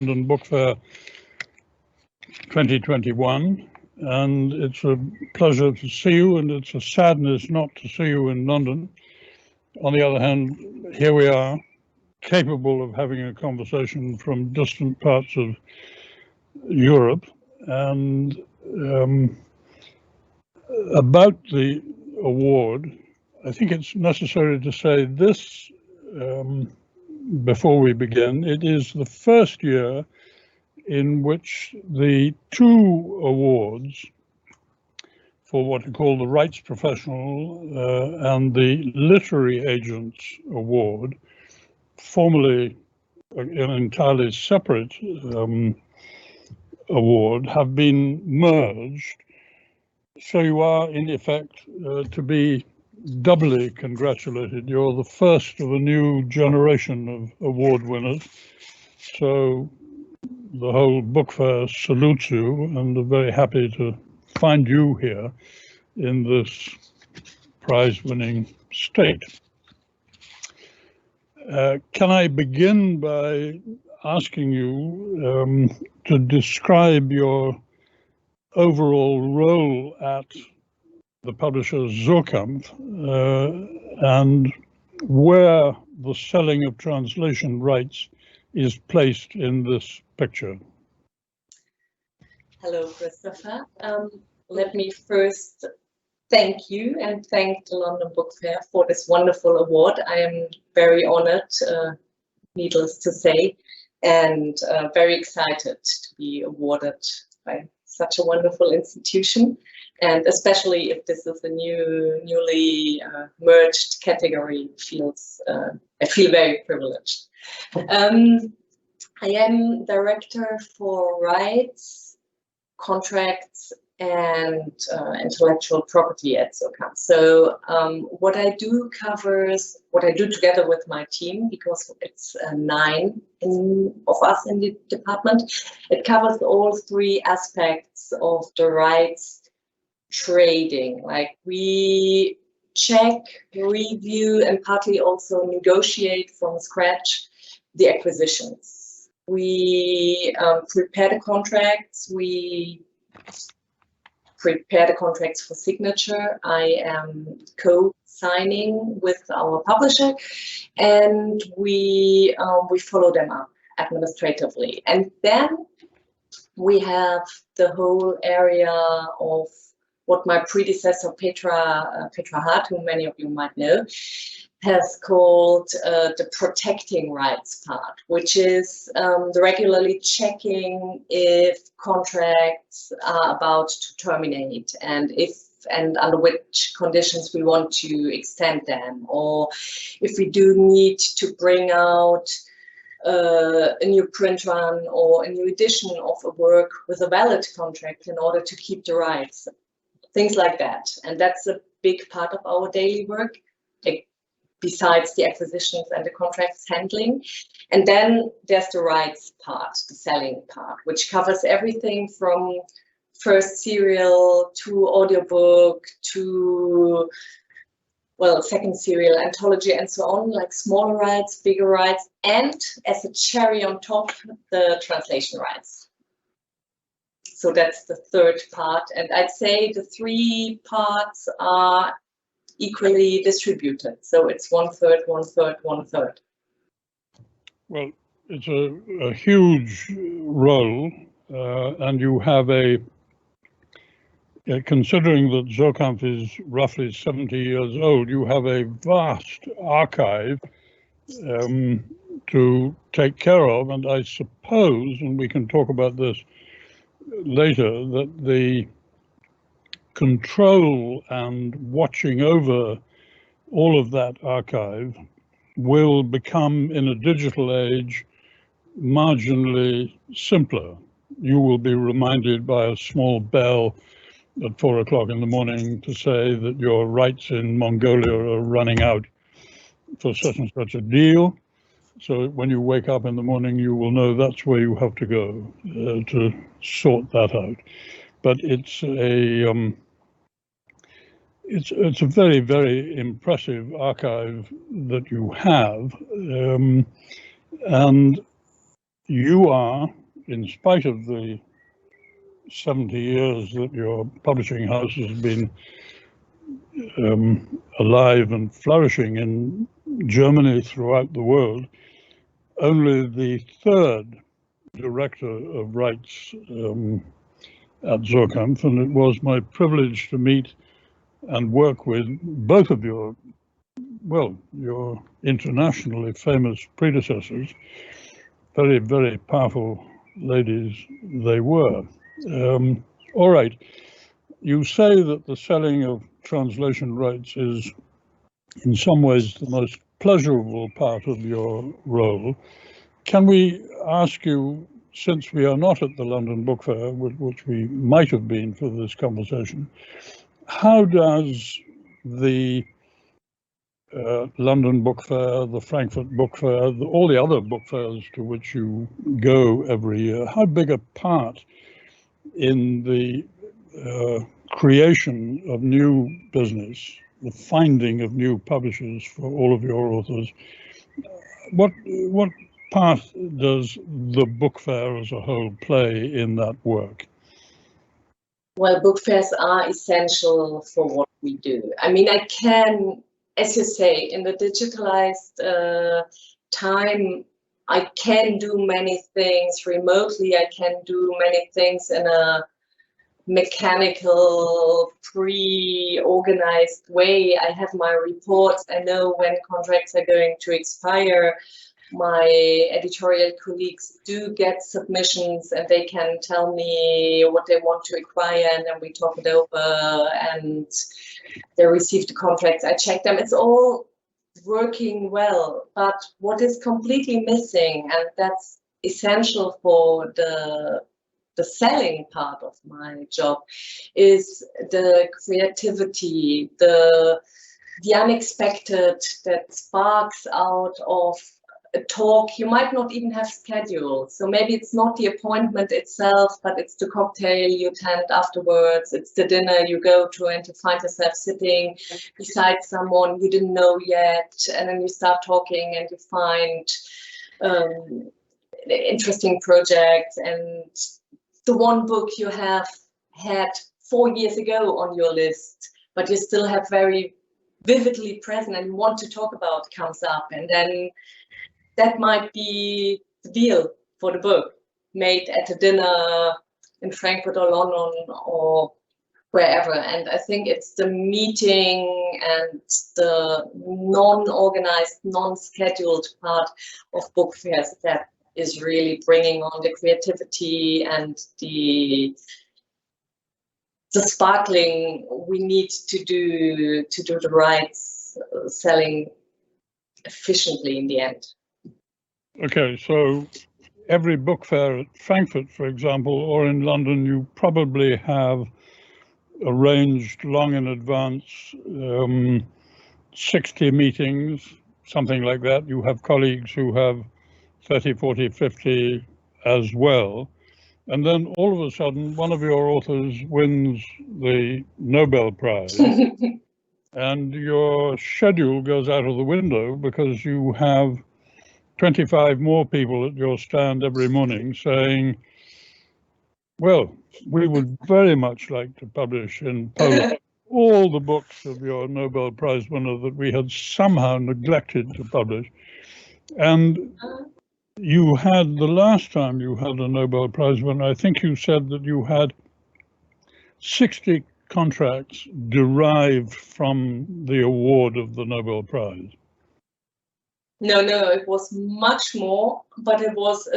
London Book Fair 2021, and it's a pleasure to see you, and it's a sadness not to see you in London. On the other hand, here we are, capable of having a conversation from distant parts of Europe. And about the award, I think it's necessary to say this before we begin. It is the first year in which the two awards for what we call the Rights Professional and the Literary Agents Award, formerly an entirely separate award, have been merged. So you are, in effect, to be doubly congratulated. You're the first of a new generation of award winners. So the whole book fair salutes you, and are very happy to find you here in this prize-winning state. Can I begin by asking you to describe your overall role at the publisher Zokamp and where the selling of translation rights is placed in this picture? Hello, Christopher. Let me first thank you and thank the London Book Fair for this wonderful award. I am very honored, needless to say, and very excited to be awarded by such a wonderful institution, and especially if this is a newly merged category, I feel very privileged. I am director for rights, contracts, and intellectual property at Zokamp. So what I do together with my team, because it's 9 of us in the department, it covers all 3 aspects of the rights trading. Like, we check, review, and partly also negotiate from scratch the acquisitions. We prepare the contracts. We prepare the contracts for signature. I am co-signing with our publisher, and we follow them up administratively. And then we have the whole area of what my predecessor Petra Hart, who many of you might know, has called the protecting rights part, which is the regularly checking if contracts are about to terminate, and under which conditions we want to extend them, or if we do need to bring out a new print run or a new edition of a work with a valid contract in order to keep the rights, things like that. And that's a big part of our daily work, besides the acquisitions and the contracts handling. And then there's the rights part, the selling part, which covers everything from first serial to audiobook to, well, second serial, anthology, and so on, like smaller rights, bigger rights, and as a cherry on top, the translation rights. So that's the third part. And I'd say the 3 parts are equally distributed. So it's 1/3, 1/3, 1/3. Well, it's a huge role, and you have considering that Zokamp is roughly 70 years old, you have a vast archive to take care of. And I suppose, and we can talk about this later, that the control and watching over all of that archive will become, in a digital age, marginally simpler. You will be reminded by a small bell at 4 o'clock in the morning to say that your rights in Mongolia are running out for such and such a deal. So when you wake up in the morning, you will know that's where you have to go to sort that out. But it's a very, very impressive archive that you have, and you are, in spite of the 70 years that your publishing house has been alive and flourishing in Germany, throughout the world, only the third director of rights at Surkamp, and it was my privilege to meet and work with both of your internationally famous predecessors. Very, very powerful ladies they were. All right, you say that the selling of translation rights is in some ways the most pleasurable part of your role. Can we ask you, since we are not at the London Book Fair, which we might have been for this conversation, how does the London Book Fair, the Frankfurt Book Fair, all the other book fairs to which you go every year, how big a part in the creation of new business, the finding of new publishers for all of your authors, what part does the book fair as a whole play in that work? Well, book fairs are essential for what we do. I mean, I can, as you say, in the digitalized time, I can do many things remotely. I can do many things in a mechanical, pre-organized way. I have my reports. I know when contracts are going to expire. My editorial colleagues do get submissions and they can tell me what they want to acquire, and then we talk it over and they receive the contracts. I check them. It's all working well, but what is completely missing, and that's essential for the selling part of my job, is the creativity, the unexpected that sparks out of a talk. You might not even have scheduled. So maybe it's not the appointment itself, but it's the cocktail you attend afterwards. It's the dinner you go to and you find yourself sitting beside someone you didn't know yet. And then you start talking and you find interesting projects. And the one book you have had 4 years ago on your list, but you still have very vividly present and want to talk about comes up. And then that might be the deal for the book, made at a dinner in Frankfurt or London or wherever. And I think it's the meeting and the non-organized, non-scheduled part of book fairs that is really bringing on the creativity and the sparkling we need to do the rights selling efficiently in the end. Okay, so every book fair at Frankfurt, for example, or in London, you probably have arranged long in advance 60 meetings, something like that. You have colleagues who have 30, 40, 50 as well. And then all of a sudden, one of your authors wins the Nobel Prize. And your schedule goes out of the window because you have 25 more people at your stand every morning saying, well, we would very much like to publish in Poland all the books of your Nobel Prize winner that we had somehow neglected to publish. And you had, the last time you had a Nobel Prize winner, I think you said that you had 60 contracts derived from the award of the Nobel Prize. No, it was much more, but it was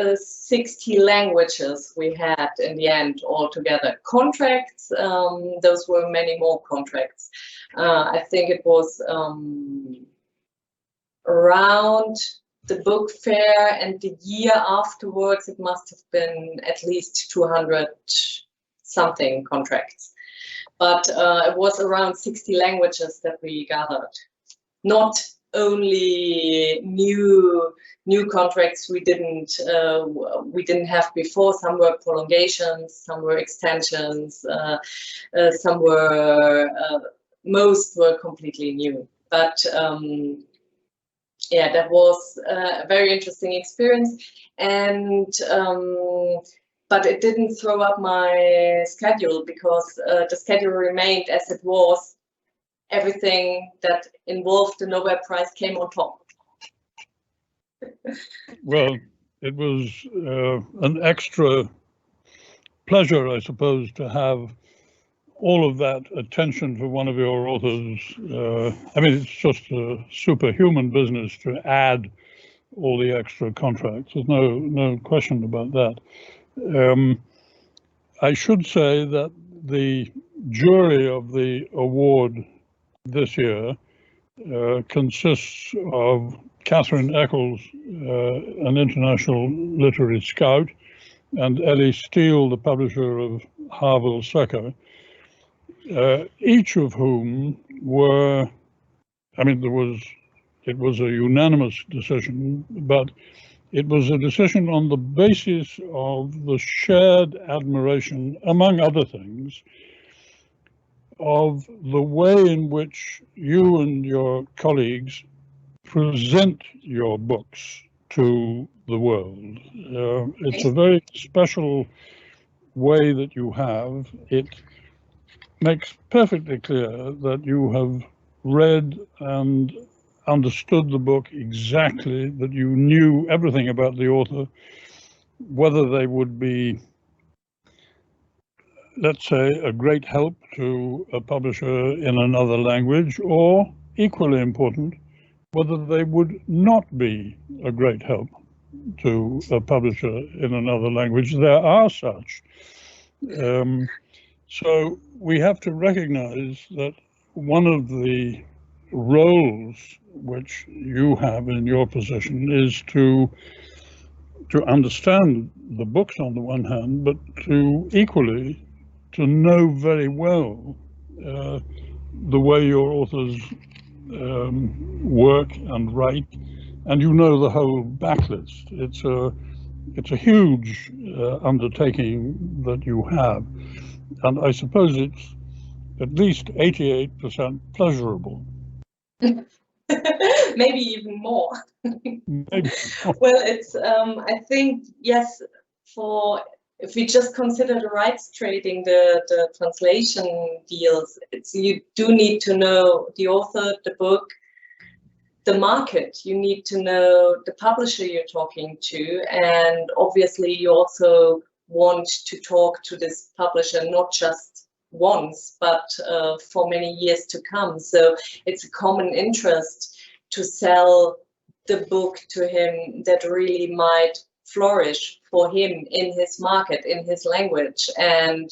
60 languages we had in the end altogether. Contracts, those were many more contracts. I think it was around the book fair and the year afterwards, it must have been at least 200 something contracts. But it was around 60 languages that we gathered. Not only new contracts we didn't have before. Some were prolongations, some were extensions, some were most were completely new. But yeah, that was a very interesting experience, and but it didn't throw up my schedule, because the schedule remained as it was. Everything that involved the Nobel Prize came on top. Well, it was an extra pleasure, I suppose, to have all of that attention for one of your authors. I mean, it's just a superhuman business to add all the extra contracts. There's no question about that. I should say that the jury of the award this year consists of Catherine Eccles, an international literary scout, and Ellie Steele, the publisher of Harville Secker, each of whom were, I mean, it was a unanimous decision, but it was a decision on the basis of the shared admiration, among other things, of the way in which you and your colleagues present your books to the world. It's a very special way that you have. It makes perfectly clear that you have read and understood the book exactly, that you knew everything about the author, whether they would be, let's say, a great help to a publisher in another language, or, equally important, whether they would not be a great help to a publisher in another language. There are such. So we have to recognize that one of the roles which you have in your position is to understand the books on the one hand, but to equally to know very well the way your authors work and write, and you know the whole backlist. It's a huge undertaking that you have, and I suppose it's at least 88% pleasurable. Maybe even more. Maybe. Well, it's I think, yes, if we just consider the rights trading, the translation deals, you do need to know the author, the book, the market. You need to know the publisher you're talking to, and obviously you also want to talk to this publisher not just once, but for many years to come. So it's a common interest to sell the book to him that really might flourish for him in his market, in his language. And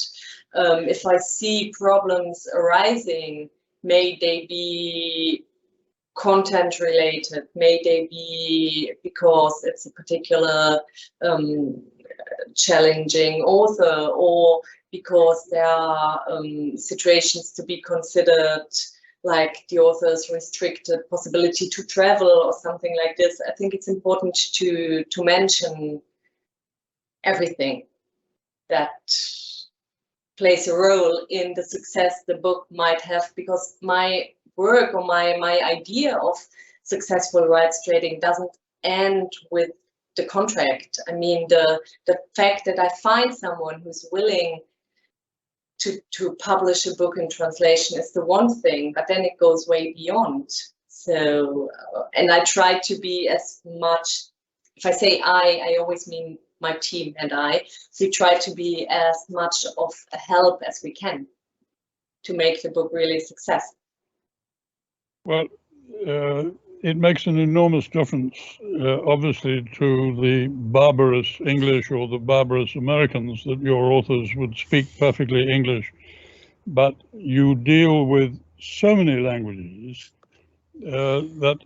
if I see problems arising, may they be content related, may they be because it's a particular challenging author, or because there are situations to be considered, like the author's restricted possibility to travel or something like this. I think it's important to mention everything that plays a role in the success the book might have, because my work or my idea of successful rights trading doesn't end with the contract. I mean, the fact that I find someone who's willing to publish a book in translation is the one thing, but then it goes way beyond. So, and I try to be as much, if I say I always mean my team and I, we try to be as much of a help as we can to make the book really a success. Well, it makes an enormous difference, obviously, to the barbarous English or the barbarous Americans that your authors would speak perfectly English, but you deal with so many languages that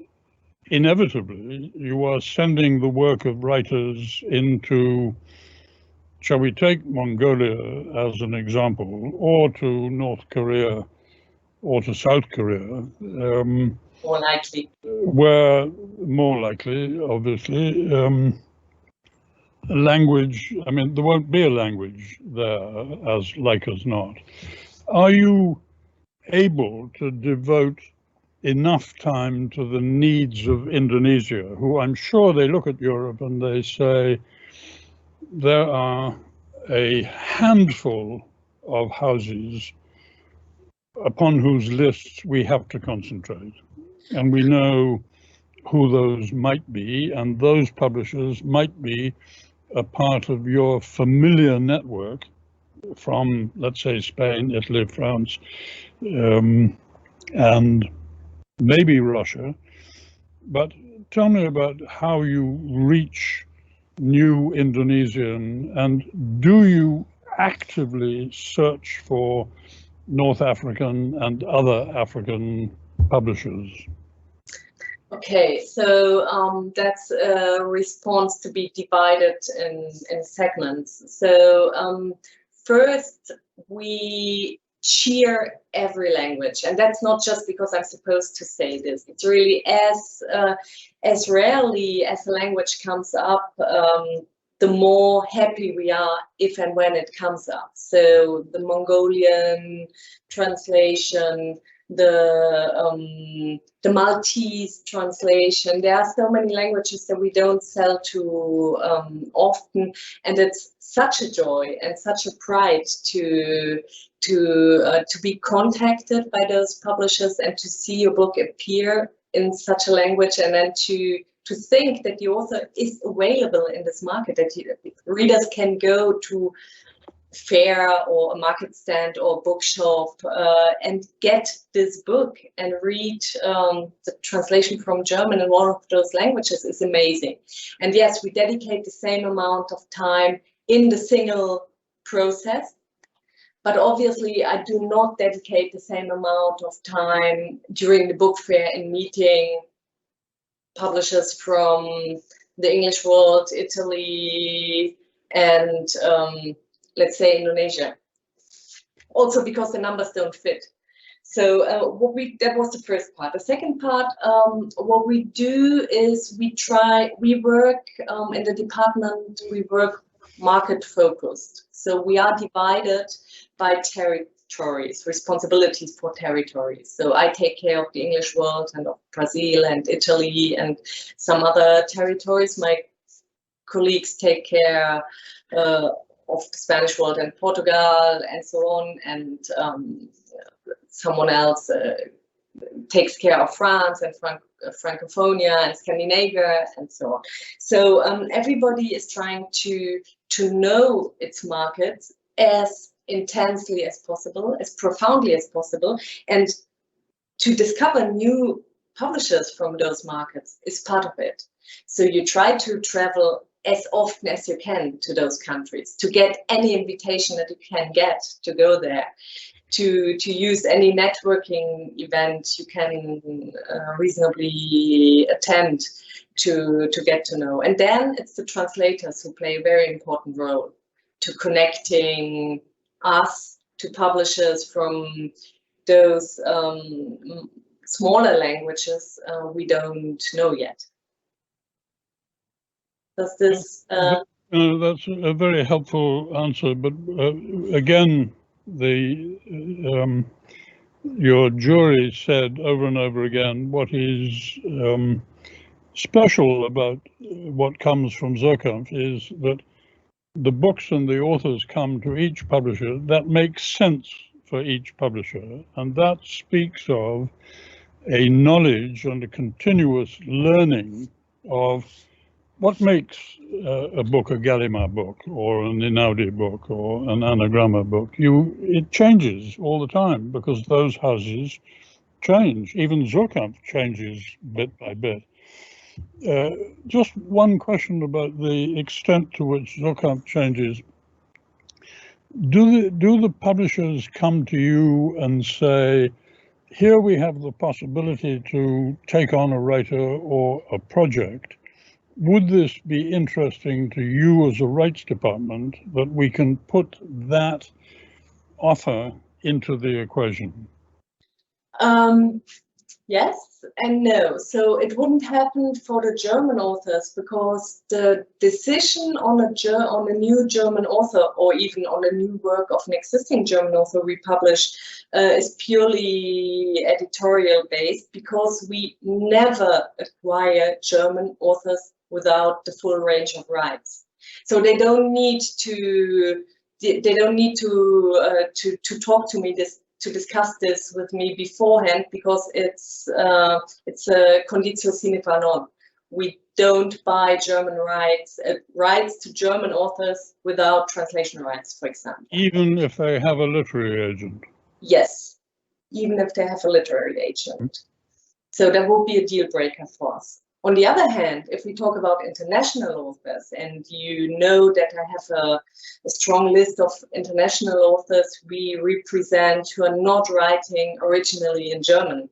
inevitably you are sending the work of writers into, shall we take Mongolia as an example, or to North Korea, or to South Korea. More likely. Where, more likely, obviously, language, I mean, there won't be a language there as like as not. Are you able to devote enough time to the needs of Indonesia, who I'm sure they look at Europe and they say, there are a handful of houses upon whose lists we have to concentrate. And we know who those might be, and those publishers might be a part of your familiar network from, let's say, Spain, Italy, France, and maybe Russia. But tell me about how you reach new Indonesian, and do you actively search for North African and other African publishers? Okay, so that's a response to be divided in segments. So first, we cheer every language, and that's not just because I'm supposed to say this. It's really as rarely as a language comes up, the more happy we are if and when it comes up. So the Mongolian translation, the Maltese translation. There are so many languages that we don't sell to often, and it's such a joy and such a pride to be contacted by those publishers and to see your book appear in such a language, and then to think that the author is available in this market, that readers can go to fair or a market stand or bookshop and get this book and read the translation from German in one of those languages is amazing. And yes, we dedicate the same amount of time in the single process, but obviously I do not dedicate the same amount of time during the book fair in meeting publishers from the English world, Italy, and let's say Indonesia. Also because the numbers don't fit. So that was the first part. The second part, what we do is we work in the department, we work market focused. So we are divided by territories, responsibilities for territories. So I take care of the English world and of Brazil and Italy and some other territories. My colleagues take care of the Spanish world and Portugal and so on, and someone else takes care of France and Francophonia and Scandinavia and so on. So everybody is trying to know its markets as intensely as possible, as profoundly as possible, and to discover new publishers from those markets is part of it. So you try to travel as often as you can to those countries, to get any invitation that you can get to go there, to use any networking event you can reasonably attend to get to know. And then it's the translators who play a very important role to connecting us to publishers from those smaller languages we don't know yet. Does this? That's a very helpful answer, but again, your jury said over and over again what is special about what comes from Zukampf is that the books and the authors come to each publisher that makes sense for each publisher, and that speaks of a knowledge and a continuous learning of what makes a book a Gallimard book or an Einaudi book or an Anagramma book. It changes all the time because those houses change. Even Zukampf changes bit by bit. Just one question about the extent to which Zukampf changes. Do the publishers come to you and say, here we have the possibility to take on a writer or a project. Would this be interesting to you as a rights department that we can put that offer into the equation? Yes and no. So it wouldn't happen for the German authors because the decision on a new German author or even on a new work of an existing German author we publish is purely editorial based, because we never acquire German authors without the full range of rights. So they don't need to talk to me to discuss this with me beforehand, because it's a conditio sine qua non. We don't buy German rights to German authors without translation rights, for example. Even if they have a literary agent? Yes, even if they have a literary agent. So that would be a deal breaker for us. On the other hand, if we talk about international authors, and you know that I have a strong list of international authors we represent who are not writing originally in German.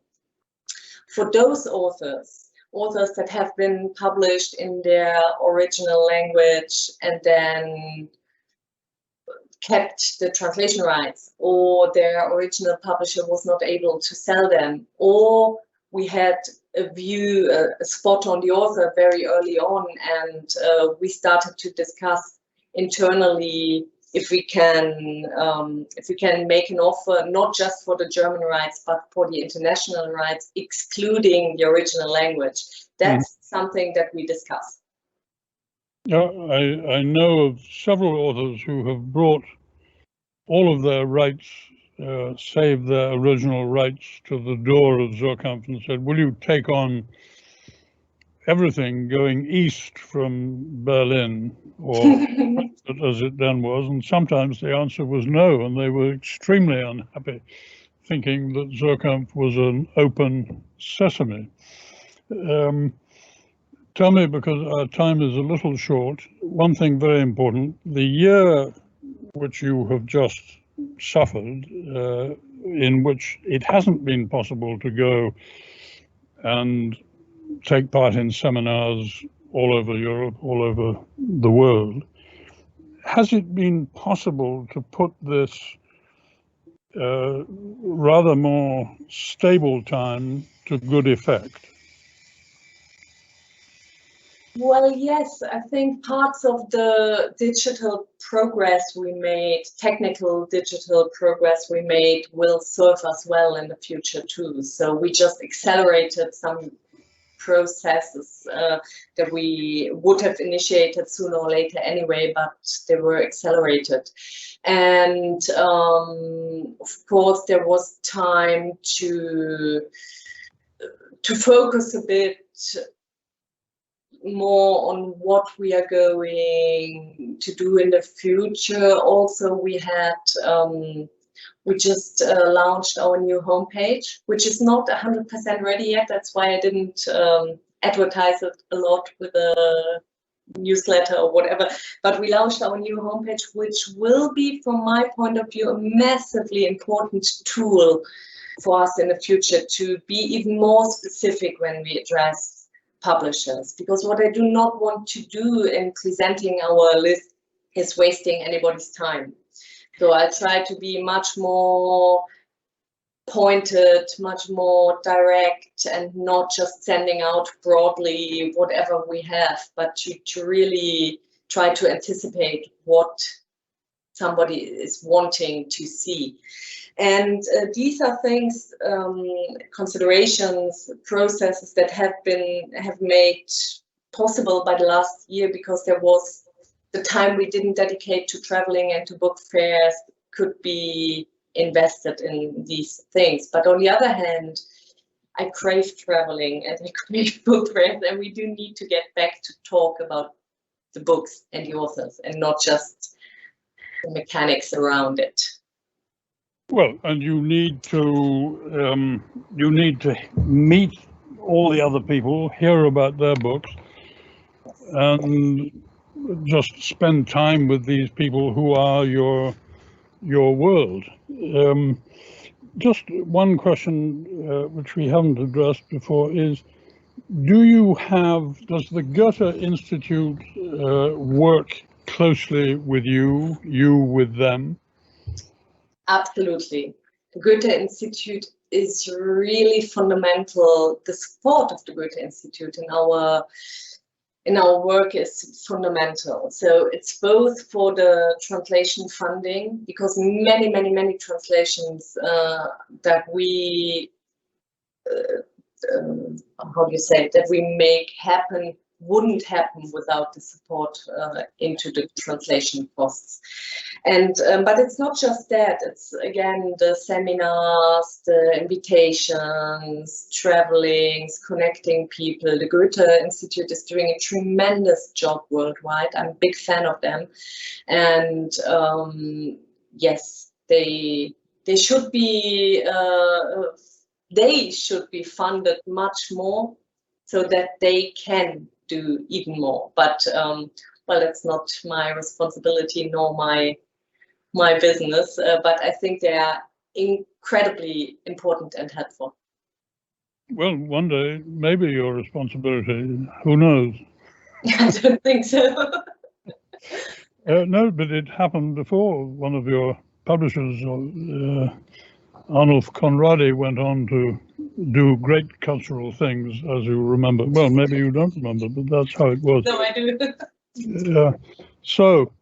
For those authors that have been published in their original language and then kept the translation rights, or their original publisher was not able to sell them, or we had a spot on the author very early on, and we started to discuss internally if we can make an offer not just for the German rights but for the international rights, excluding the original language. That's something that we discuss. Yeah, I know of several authors who have brought all of their rights, save their original rights, to the door of Zokamp and said, will you take on everything going east from Berlin, or as it then was? And sometimes the answer was no, and they were extremely unhappy, thinking that Zokamp was an open sesame. Tell me, because our time is a little short, one thing very important: the year which you have just suffered, in which it hasn't been possible to go and take part in seminars all over Europe, all over the world, has it been possible to put this rather more stable time to good effect? Well, yes, I think parts of the digital progress we made, technical digital progress we made, will serve us well in the future too. So we just accelerated some processes that we would have initiated sooner or later anyway, but they were accelerated. And of course, there was time to focus a bit more on what we are going to do in the future. Also, we just launched our new homepage, which is not 100% ready yet. That's why I didn't advertise it a lot with a newsletter or whatever. But we launched our new homepage, which will be, from my point of view, a massively important tool for us in the future to be even more specific when we address publishers. Because what I do not want to do in presenting our list is wasting anybody's time. So I try to be much more pointed, much more direct, and not just sending out broadly whatever we have, but to really try to anticipate what somebody is wanting to see. And these are things, considerations, processes that have made possible by the last year, because there was the time we didn't dedicate to traveling and to book fairs could be invested in these things. But on the other hand, I crave traveling and I crave book fairs, and we do need to get back to talk about the books and the authors and not just the mechanics around it. Well, and you need to meet all the other people, hear about their books, and just spend time with these people who are your world. Just one question which we haven't addressed before is: does the Goethe Institute work closely with you with them? Absolutely. The Goethe Institute is really fundamental. The support of the Goethe Institute in our work is fundamental. So it's both for the translation funding, because many translations that we how do you say, that we make happen wouldn't happen without the support into the translation costs. And but it's not just that, it's again the seminars, the invitations, travelings, connecting people. The Goethe Institute is doing a tremendous job worldwide. I'm a big fan of them. And yes, they should be funded much more so that they can do even more. But well, it's not my responsibility nor my business, but I think they are incredibly important and helpful. Well, one day, maybe your responsibility, who knows? I don't think so. No, but it happened before. One of your publishers, Arnulf Conradi, went on to do great cultural things, as you remember. Well, maybe you don't remember, but that's how it was. No, I do. So,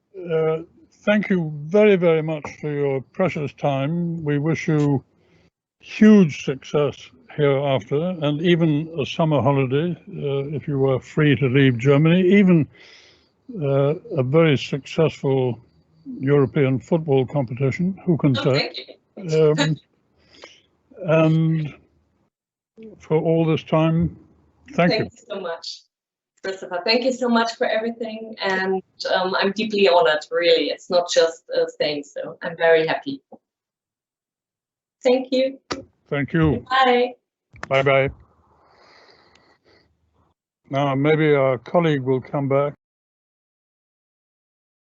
thank you very, very much for your precious time. We wish you huge success hereafter, and even a summer holiday, if you were free to leave Germany, even a very successful European football competition, who can say? Thank you. And for all this time, thank you. Thank you so much, Christopher. Thank you so much for everything, and I'm deeply honored, really. It's not just saying so. I'm very happy. Thank you. Thank you. Bye. Bye-bye. Now, maybe our colleague will come back.